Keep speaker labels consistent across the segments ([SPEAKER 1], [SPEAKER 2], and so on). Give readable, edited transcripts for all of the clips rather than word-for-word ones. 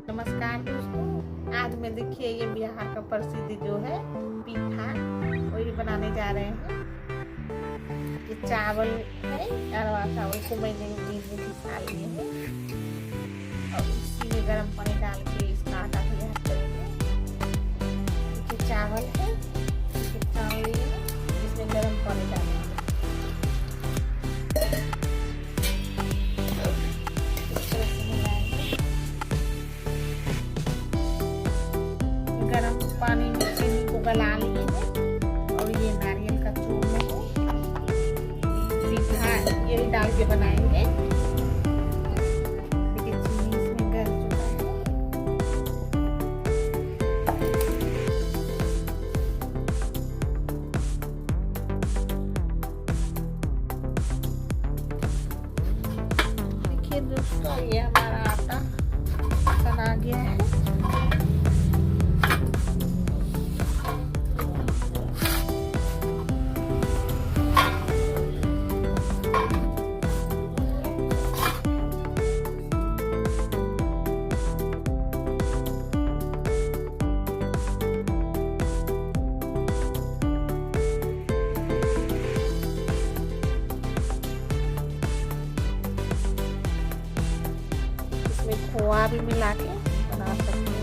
[SPEAKER 1] नमस्कार दोस्तों, आज मैं देखिए ये बिहार का प्रसिद्ध जो है pitha वही बनाने जा रहे हैं। ये चावल है, अरवा चावल को मैंने बीच में खिसा लिए हैं और इसी में गर्म पानी डाल के इसका आटा तैयार करेंगे। ये चावल है, चावल इसमें गर्म पानी डालेंगे। गरम पानी में चीनी को गला लिए हैं और ये नारियल का चूर्ण है, pitha ये डाल के बनाएंगे। देखिए चीनी इसमें गल चुका है। देखिए दोस्तों, ये हमारा आटा बना गया है। खोआ भी मिला के बना सकते हैं।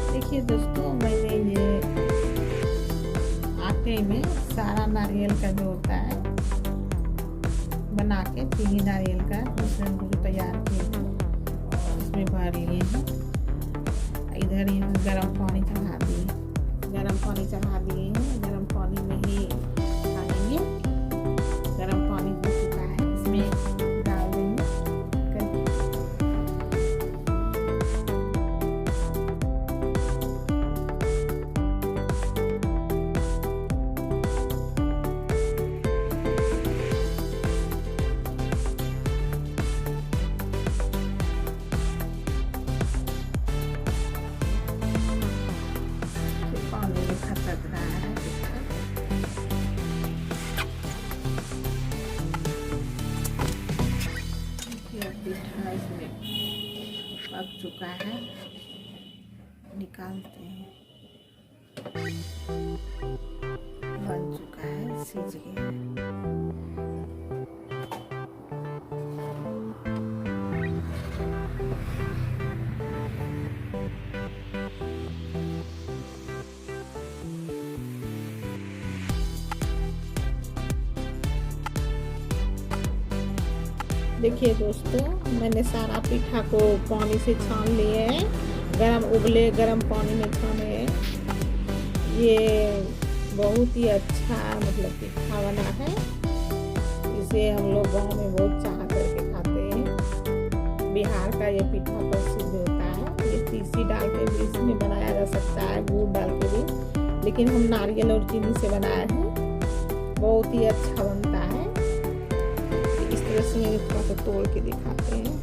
[SPEAKER 1] देखिए दोस्तों, मैंने ये आटे में सारा नारियल का जो होता है बना के चीनी नारियल का मिश्रण को तैयार किए थे इसमें भर लिए हैं। इधर यहाँ गर्म पानी चढ़ा दिए हैं। गर्म पानी में ही डालेंगे। गर्म पानी हो चुका है, इसमें डाल देंगे। pitha इसमें पक चुका है, निकालते हैं। बन चुका है, सीज गया है। देखिए दोस्तों, मैंने सारा pitha को पानी से छान लिए हैं। उबले गरम पानी में छाने हैं। ये बहुत ही अच्छा pitha बना है। इसे हम लोग गांव में बहुत चाह करके खाते हैं। बिहार का ये pitha प्रसिद्ध होता है। ये तीसी डाल के भी इसमें बनाया जा सकता है, गुड़ डाल के भी, लेकिन हम नारियल और चीनी से बनाए हैं। बहुत ही अच्छा बनता है। इस तरह से थोड़ा सा तोड़ के दिखाते हैं।